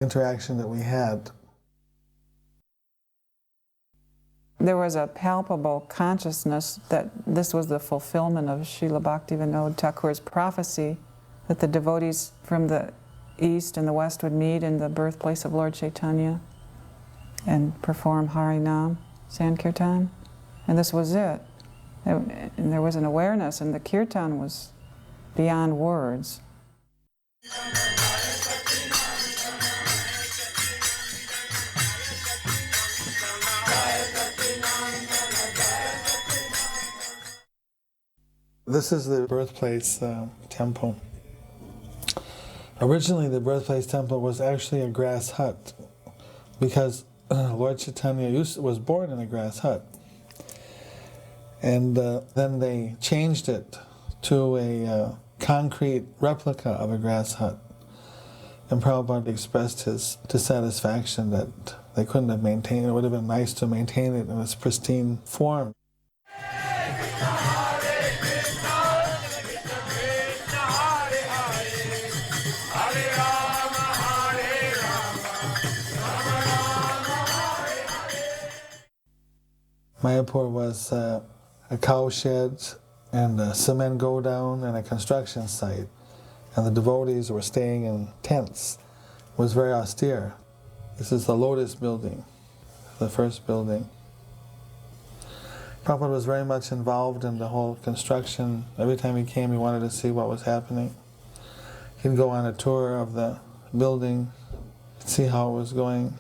interaction that we had. There was a palpable consciousness that this was the fulfillment of Srila Bhaktivinoda Thakur's prophecy that the devotees from the East and the West would meet in the birthplace of Lord Chaitanya and perform Harinam, Sankirtan. And this was it. And there was an awareness, and the kirtan was beyond words. This is the birthplace temple. Originally, the birthplace temple was actually a grass hut because Lord Chaitanya was born in a grass hut. And then they changed it to a concrete replica of a grass hut. And Prabhupada expressed his dissatisfaction that they couldn't have maintained it. It would have been nice to maintain it in its pristine form. Mayapur was a cow shed and a cement go-down and a construction site. And the devotees were staying in tents. It was very austere. This is the Lotus building, the first building. Prabhupada was very much involved in the whole construction. Every time he came, he wanted to see what was happening. He'd go on a tour of the building, see how it was going.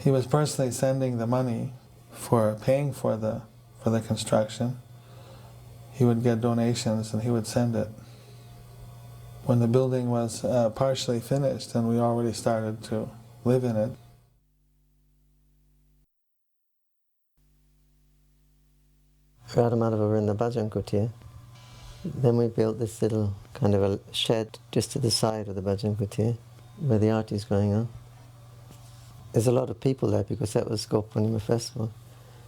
He was personally sending the money for paying for the construction. He would get donations and he would send it. When the building was partially finished and we already started to live in it, Radhamadava were in the bhajan kutir. Then we built this little kind of a shed just to the side of the bhajan kutir where the arti is going on. There's a lot of people there because that was Gopurnima festival.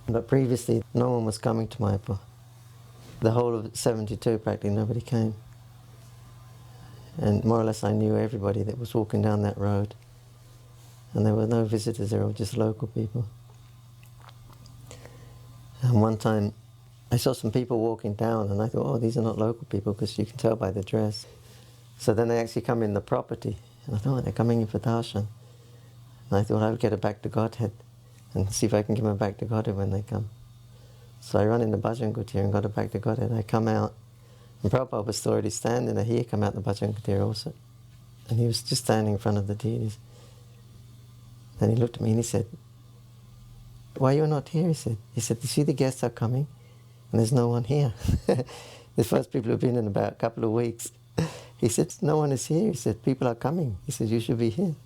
But previously, no one was coming to Mayapur. The whole of 72, practically nobody came. And more or less I knew everybody that was walking down that road. And there were no visitors, they were all just local people. And one time, I saw some people walking down and I thought, oh, these are not local people because you can tell by the dress. So then they actually come in the property. And I thought, oh, they're coming in for darshan. And I thought I would get it back to Godhead and see if I can give them back to Godhead when they come. So I run in the bhajan kutir and got it back to Godhead. I come out, and Prabhupada was still already standing there. He had come out the bhajan kutir also. And he was just standing in front of the deities. Then he looked at me and he said, why you're not here? He said, you see the guests are coming and there's no one here. The first people have been in about a couple of weeks. He said, no one is here. He said, people are coming. He said, you should be here.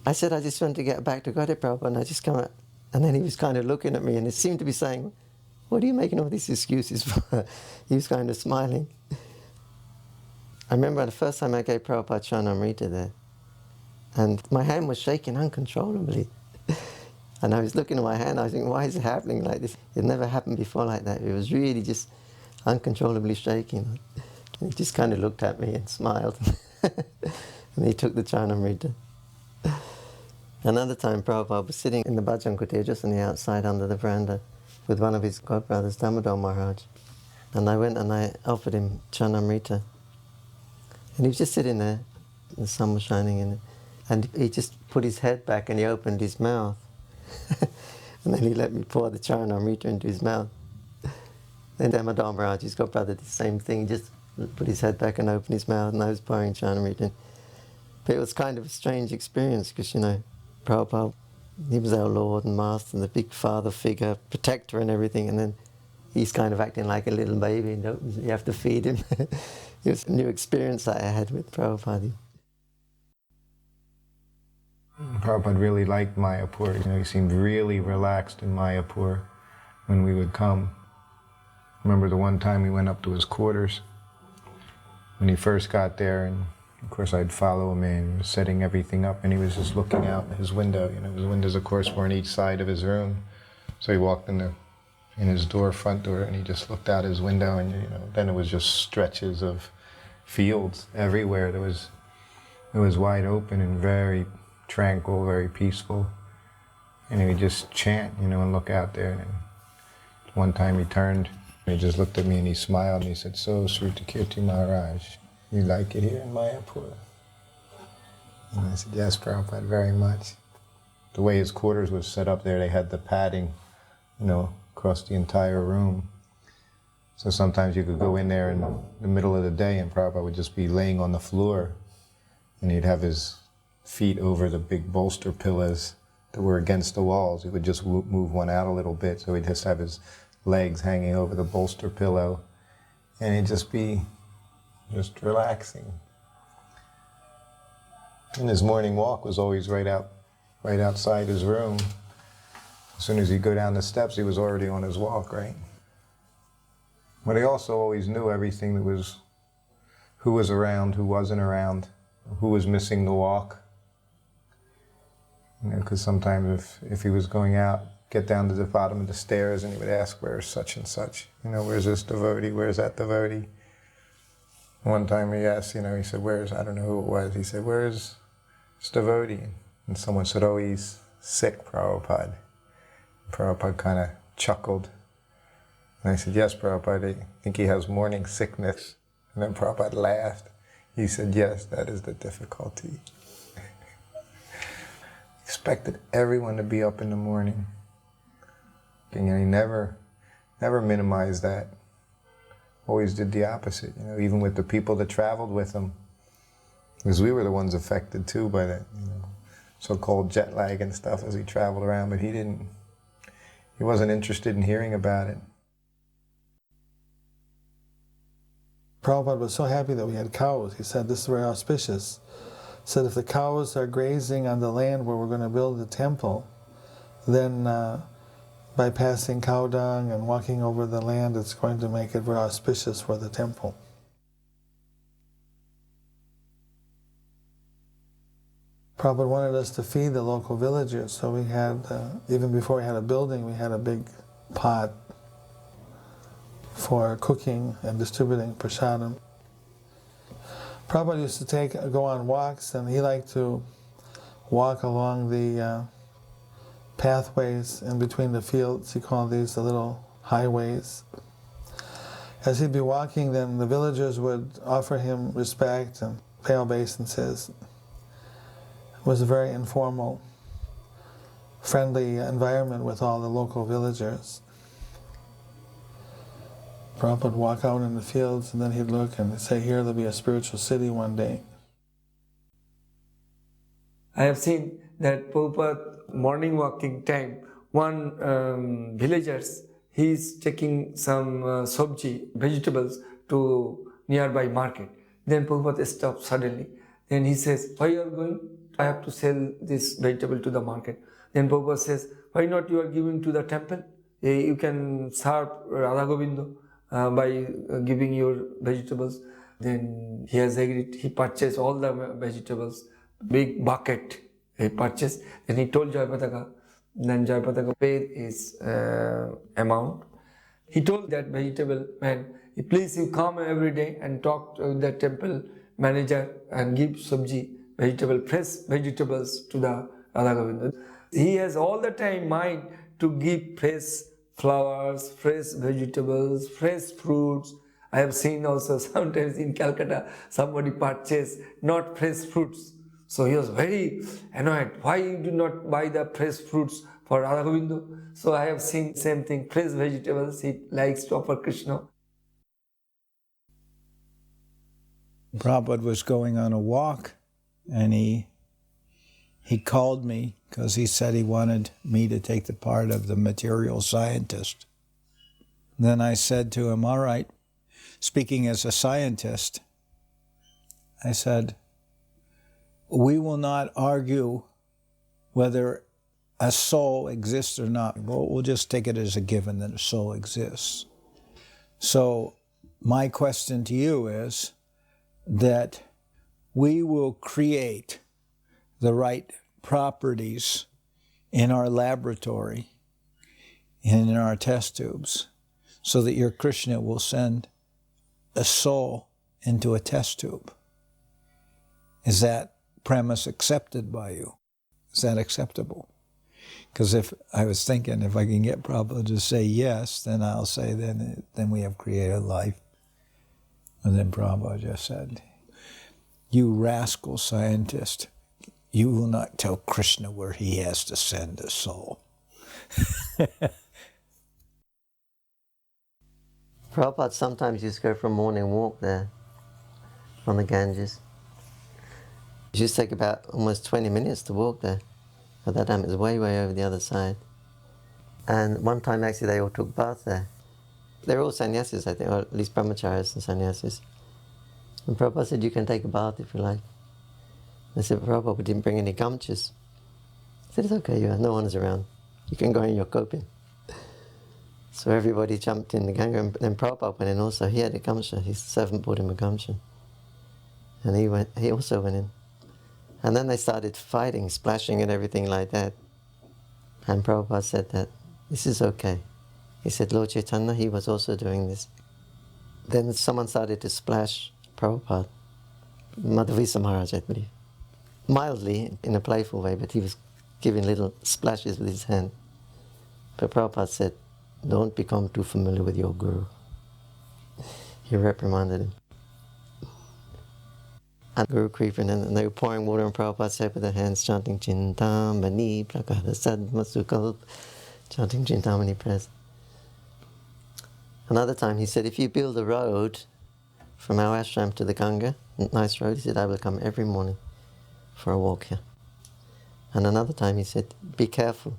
I said, I just want to get back to Godhead, Prabhupada, and I just come out. And then he was kind of looking at me and it seemed to be saying, what are you making all these excuses for? He was kind of smiling. I remember the first time I gave Prabhupada Charnamrita there, and my hand was shaking uncontrollably. And I was looking at my hand, I was thinking, why is it happening like this? It never happened before like that. It was really just uncontrollably shaking. And he just kind of looked at me and smiled. And he took the Charnamrita. Another time Prabhupada was sitting in the bhajan kutir just on the outside under the veranda with one of his godbrothers, Damodar Maharaj. And I went and I offered him Charnamrita. And he was just sitting there, the sun was shining in it. And he just put his head back and he opened his mouth. And then he let me pour the Charnamrita into his mouth. Then Damodar Maharaj, his godbrother, did the same thing. He just put his head back and opened his mouth, and I was pouring Charnamrita in. But it was kind of a strange experience because, you know, Prabhupada, he was our Lord and Master and the big father figure, protector and everything, and then he's kind of acting like a little baby, and you have to feed him. It was a new experience that I had with Prabhupada. Prabhupada really liked Mayapur. You know, he seemed really relaxed in Mayapur when we would come. I remember the one time we went up to his quarters when he first got there, and of course I'd follow him in, setting everything up, and he was just looking out his window. You know, his windows, of course, were on each side of his room. So he walked in his door, front door, and he just looked out his window, and you know, then it was just stretches of fields everywhere. There was It was wide open and very tranquil, very peaceful. And he would just chant, and look out there. And one time he turned, and he just looked at me and he smiled and he said, "So, Srila Kirti Maharaj, you like it here in Mayapur?" And I said, "Yes, Prabhupada, very much." The way his quarters was set up there, they had the padding, across the entire room. So sometimes you could go in there in the middle of the day and Prabhupada would just be laying on the floor and he'd have his feet over the big bolster pillows that were against the walls. He would just move one out a little bit, so he'd just have his legs hanging over the bolster pillow and he'd just be relaxing. And his morning walk was always right outside his room. As soon as he'd go down the steps, he was already on his walk, right? But he also always knew everything that was, who was around, who wasn't around, who was missing the walk. Because sometimes if he was going out, get down to the bottom of the stairs and he would ask, "Where's such and such? Where's this devotee? Where's that devotee?" One time he asked, he said, I don't know who it was, he said, "Where's this devotee?" And someone said, "Oh, he's sick, Prabhupada." Prabhupada kind of chuckled. And I said, "Yes, Prabhupada, I think he has morning sickness." And then Prabhupada laughed. He said, "Yes, that is the difficulty." Expected everyone to be up in the morning. And he never minimized that. Always did the opposite, even with the people that traveled with him. Because we were the ones affected too by that, so-called jet lag and stuff as he traveled around, but he wasn't interested in hearing about it. Prabhupada was so happy that we had cows. He said, "This is very auspicious." He said, "If the cows are grazing on the land where we're going to build the temple, then by passing cow dung and walking over the land, it's going to make it very auspicious for the temple." Prabhupada wanted us to feed the local villagers, so we had, even before we had a building, we had a big pot for cooking and distributing prasadam. Prabhupada used to go on walks, and he liked to walk along the pathways in between the fields. He called these the little highways. As he'd be walking, then the villagers would offer him respect and pay obeisances. It was a very informal, friendly environment with all the local villagers. Prabhupada would walk out in the fields and then he'd look and say, "Here there'll be a spiritual city one day." I have seen that Prabhupada morning walking time, one villagers, he is taking some sabji, vegetables to nearby market. Then Prabhupada stops suddenly. Then he says, "Why you are going?" "I have to sell this vegetable to the market." Then Prabhupada says, "Why not you are giving to the temple? You can serve Radha Govinda by giving your vegetables." Then he has agreed. He purchased all the vegetables, big bucket he purchased. Then he told Jayapataka. Then Jayapataka paid his amount. He told that vegetable man, "Please you come every day and talk to the temple manager and give sabji, fresh vegetables to the Radha Govinda." He has all the time mind to give fresh flowers, fresh vegetables, fresh fruits. I have seen also sometimes in Calcutta somebody purchase not fresh fruits. So he was very annoyed. Why you do not buy the fresh fruits for Radha Govinda? So I have seen same thing, fresh vegetables he likes to offer Krishna. Prabhupada was going on a walk and he called me because he said he wanted me to take the part of the material scientist. Then I said to him, "All right," speaking as a scientist, I said, "We will not argue whether a soul exists or not. We'll just take it as a given that a soul exists. So my question to you is that we will create the right properties in our laboratory and in our test tubes so that your Krishna will send a soul into a test tube. Is that premise accepted by you? Is that acceptable? Because if I was thinking, if I can get Prabhupada to say yes, then I'll say, then we have created life. And then Prabhupada just said, you rascal scientist, you will not tell Krishna where he has to send a soul. Prabhupada sometimes used to go for a morning walk there on the Ganges. It used to take about almost 20 minutes to walk there. At that time it was way, way over the other side. And one time actually they all took bath there. They were all sannyasis, I think, or at least brahmacharis and sannyasis. And Prabhupada said, you can take a bath if you like. They said, Prabhupada, we didn't bring any gamchas. I said, it's okay, no one's around. You can go in your kopin. So everybody jumped in the Ganga, and then Prabhupada went in also. He had a gamcha, his servant bought him a gamcha. And he also went in. And then they started fighting, splashing and everything like that. And Prabhupada said that, this is okay. He said, Lord Chaitanya, he was also doing this. Then someone started to splash Prabhupada, Madhavisa Maharaj, I believe. Mildly, in a playful way, but he was giving little splashes with his hand. But Prabhupada said, don't become too familiar with your guru. He reprimanded him. And Guru creeping in, and they were pouring water on Prabhupada's head with their hands, chanting Chintamani Prakada Sadmasukal, chanting Chintamani prayers. Another time he said, if you build a road from our ashram to the Ganga, nice road, he said, I will come every morning for a walk here. And another time he said, be careful,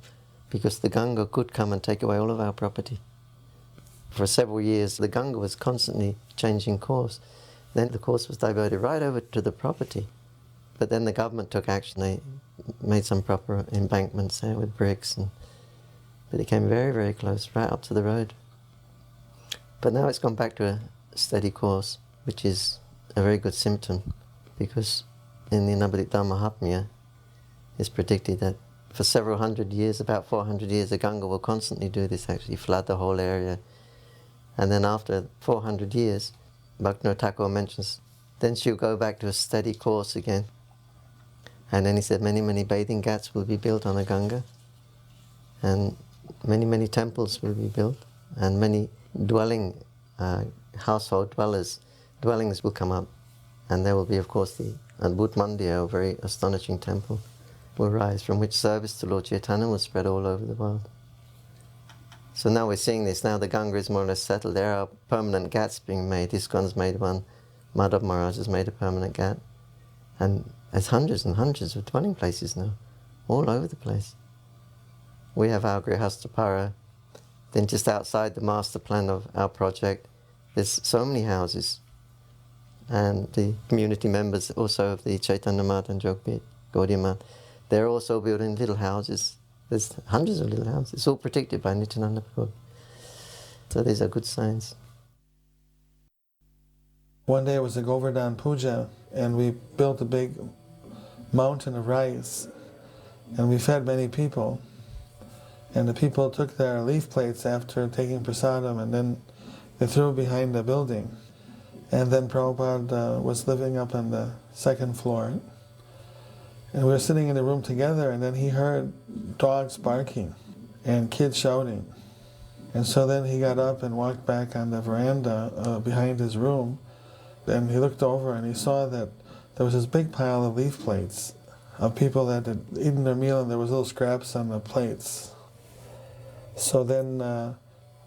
because the Ganga could come and take away all of our property. For several years, the Ganga was constantly changing course. Then the course was diverted right over to the property. But then the government took action. They made some proper embankments there with bricks. But it came very, very close, right up to the road. But now it's gone back to a steady course, which is a very good symptom, because in the Navadvita Mahatmya, it's predicted that for several hundred years, about 400 years, the Ganga will constantly do this, actually flood the whole area. And then after 400 years, Bhaktivinoda Thakur mentions, then she'll go back to a steady course again. And then he said many, many bathing ghats will be built on the Ganga, and many, many temples will be built, and many household dwellings will come up. And there will be, of course, the Adbhut Mandir, a very astonishing temple, will rise, from which service to Lord Chaitanya will spread all over the world. So now we're seeing this. Now the Ganga is more or less settled. There are permanent ghats being made. ISKCON's made one. Madhav Maharaj has made a permanent ghat. And there's hundreds and hundreds of dwelling places now, all over the place. We have our Grihastapara. Then just outside the master plan of our project, there's so many houses. And the community members also of the Chaitanya Math and Jogpit, Gaudiya Math, they're also building little houses. There's hundreds of little houses. It's all predicted by Nityananda Prabhu. So these are good signs. One day it was a Govardhan Puja, and we built a big mountain of rice, and we fed many people. And the people took their leaf plates after taking prasadam, and then they threw behind the building. And then Prabhupada was living up on the second floor. And we were sitting in the room together, and then he heard dogs barking and kids shouting. And so then he got up and walked back on the veranda behind his room, and he looked over and he saw that there was this big pile of leaf plates of people that had eaten their meal, and there was little scraps on the plates. So then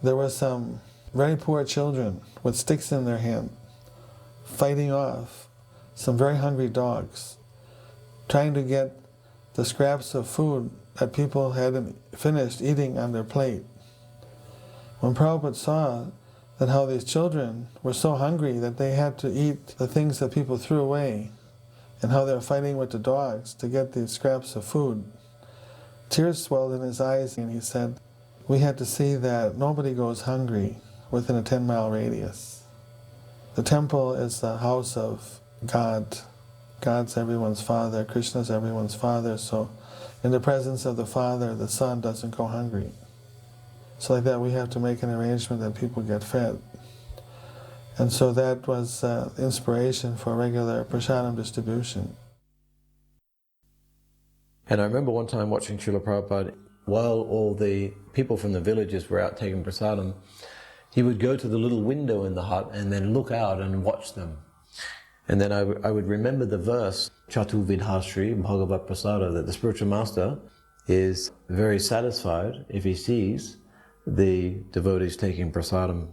there were some very poor children with sticks in their hand, fighting off some very hungry dogs, trying to get the scraps of food that people hadn't finished eating on their plate. When Prabhupada saw that how these children were so hungry that they had to eat the things that people threw away, and how they were fighting with the dogs to get these scraps of food, tears swelled in his eyes, and he said, we had to see that nobody goes hungry within a 10-mile radius. The temple is the house of God. God's everyone's father, Krishna's everyone's father, so in the presence of the Father, the Son doesn't go hungry. So like that, we have to make an arrangement that people get fed. And so that was inspiration for regular prasadam distribution. And I remember one time watching Srila Prabhupada, while all the people from the villages were out taking prasadam, he would go to the little window in the hut and then look out and watch them. And then I would remember the verse, Chatu Vidhasri Bhagavat Prasada, that the spiritual master is very satisfied if he sees the devotees taking prasadam.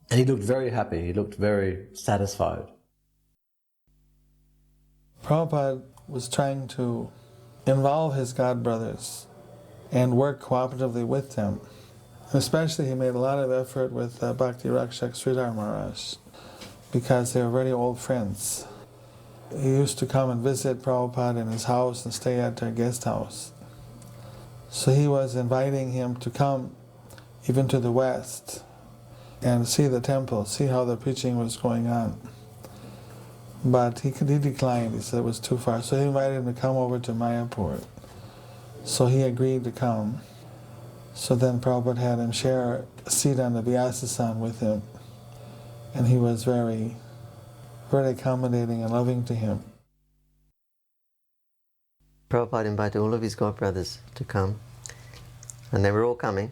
And he looked very happy, he looked very satisfied. Prabhupada was trying to involve his god brothers and work cooperatively with them. Especially he made a lot of effort with Bhakti Rakshak Sridhar Maharaj because they were very old friends. He used to come and visit Prabhupada in his house and stay at their guest house. So he was inviting him to come even to the west and see the temple, see how the preaching was going on. But he declined, he said it was too far. So he invited him to come over to Mayapur. So he agreed to come. So then Prabhupada had him share a seat on the Vyasasan with him. And he was very, very accommodating and loving to him. Prabhupada invited all of his godbrothers to come, and they were all coming,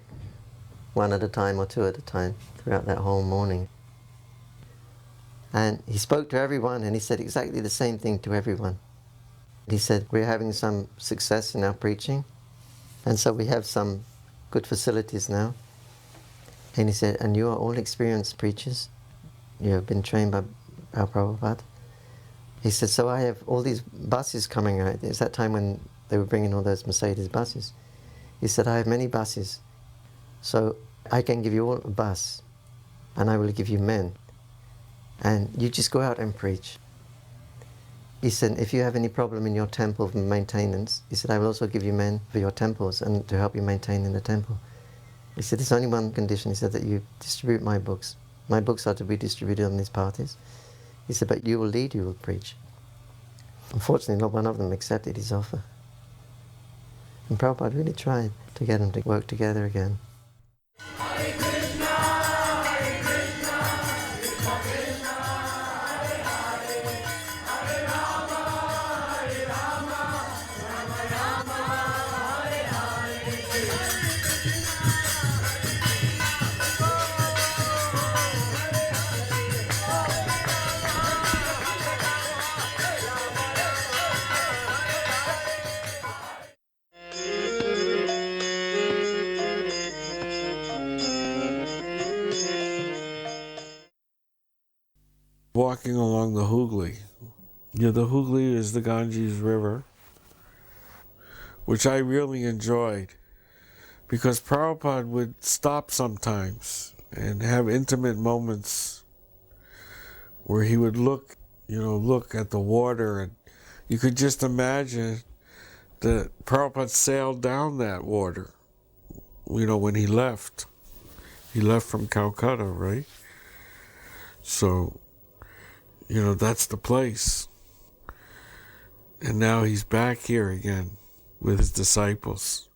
one at a time or two at a time, throughout that whole morning. And he spoke to everyone, and he said exactly the same thing to everyone. He said, we're having some success in our preaching, and so we have some good facilities now. And he said, and you are all experienced preachers. You have been trained by our Prabhupada. He said, so I have all these buses coming out. It's that time when they were bringing all those Mercedes buses. He said, I have many buses. So I can give you all a bus, and I will give you men. And you just go out and preach. He said, if you have any problem in your temple maintenance, he said, I will also give you men for your temples and to help you maintain in the temple. He said, there's only one condition. He said, that you distribute my books. My books are to be distributed on these parties. He said, but you will lead, you will preach. Unfortunately, not one of them accepted his offer. And Prabhupada really tried to get them to work together again. Walking along the Hooghly. The Hooghly is the Ganges River, which I really enjoyed because Prabhupada would stop sometimes and have intimate moments where he would look at the water, and you could just imagine that Prabhupada sailed down that water, when he left. He left from Calcutta, right? So, that's the place. And now he's back here again with his disciples.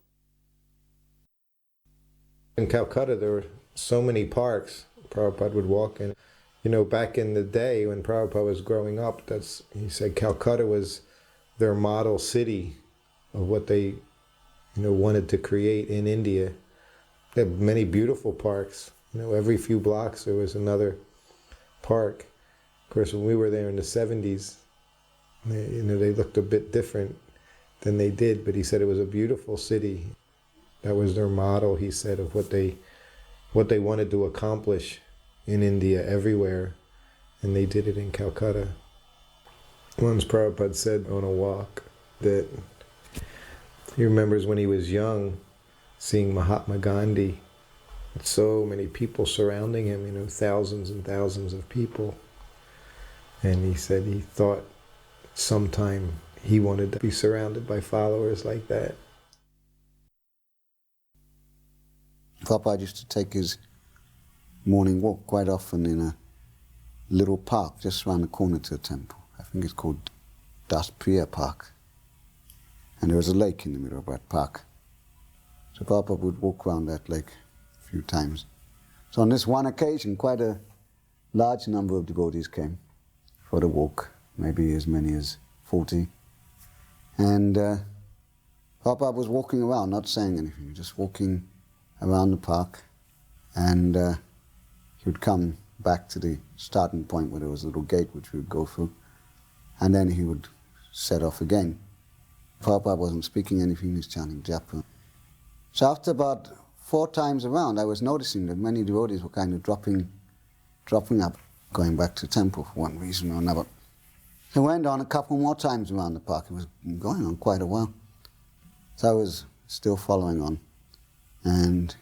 In Calcutta, there were so many parks Prabhupada would walk in. Back in the day when Prabhupada was growing up, he said Calcutta was their model city of what they, wanted to create in India. They had many beautiful parks. Every few blocks there was another park. Of course, when we were there in the 70s, they looked a bit different than they did, but he said it was a beautiful city. That was their model, he said, of what they wanted to accomplish in India everywhere, and they did it in Calcutta. Once Prabhupada said on a walk that he remembers when he was young, seeing Mahatma Gandhi, with so many people surrounding him, thousands and thousands of people. And he said he thought sometime he wanted to be surrounded by followers like that. Prabhupada used to take his morning walk quite often in a little park just around the corner to the temple. I think it's called Das Priya Park. And there was a lake in the middle of that park. So Prabhupada would walk around that lake a few times. So on this one occasion, quite a large number of devotees came for the walk, maybe as many as 40. And Prabhupada was walking around, not saying anything, just walking around the park, and he would come back to the starting point where there was a little gate which we would go through, and then he would set off again. Prabhupada wasn't speaking anything, he was chanting japa. So after about 4 times around, I was noticing that many devotees were kind of dropping up, going back to the temple for one reason or another. It went on a couple more times around the park. It was going on quite a while. So I was still following on. And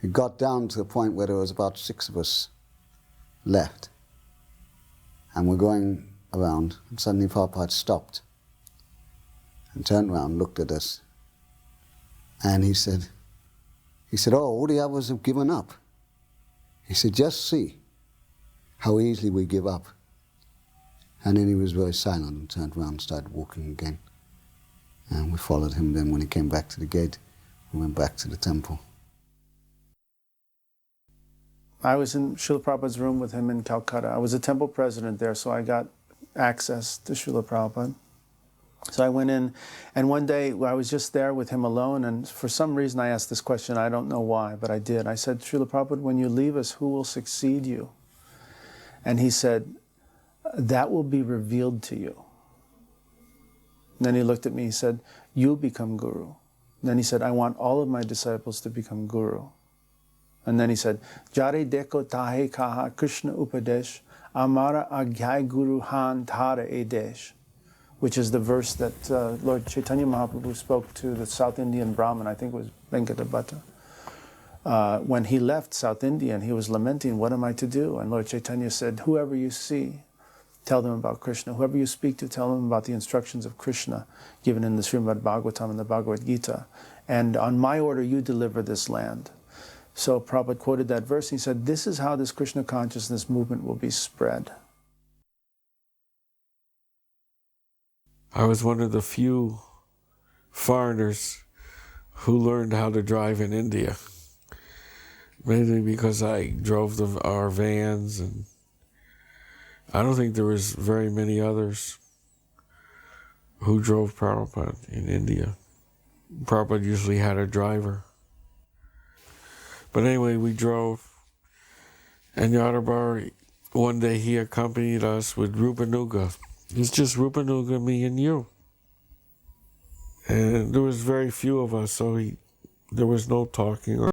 it got down to the point where there was about 6 of us left. And we're going around, and suddenly Prabhupada stopped and turned around, looked at us, and he said, oh, all the others have given up. He said, just see how easily we give up. And then he was very silent and turned around and started walking again. And we followed him. Then when he came back to the gate, we went back to the temple. I was in Srila Prabhupada's room with him in Calcutta. I was a temple president there, so I got access to Srila Prabhupada. So I went in, and one day I was just there with him alone, and for some reason I asked this question. I don't know why, but I did. I said, Srila Prabhupada, when you leave us, who will succeed you? And he said, that will be revealed to you. And then he looked at me, he said, you'll become guru. And then he said, I want all of my disciples to become guru. And then he said, Jare deko tahe kaha Krishna upadesh, amara agyai guru han thara edesh, which is the verse that Lord Chaitanya Mahaprabhu spoke to the South Indian Brahmin, I think it was Venkata when he left South India, and he was lamenting, what am I to do? And Lord Chaitanya said, whoever you see, tell them about Krishna. Whoever you speak to, tell them about the instructions of Krishna given in the Srimad Bhagavatam and the Bhagavad Gita. And on my order, you deliver this land. So Prabhupada quoted that verse. He said, this is how this Krishna consciousness movement will be spread. I was one of the few foreigners who learned how to drive in India. Mainly because I drove our vans, and I don't think there was very many others who drove Prabhupada in India. Prabhupada usually had a driver. But anyway, we drove, and Yadabar, one day he accompanied us with Rupanuga. It's just Rupanuga, me, and you. And there was very few of us, so there was no talking.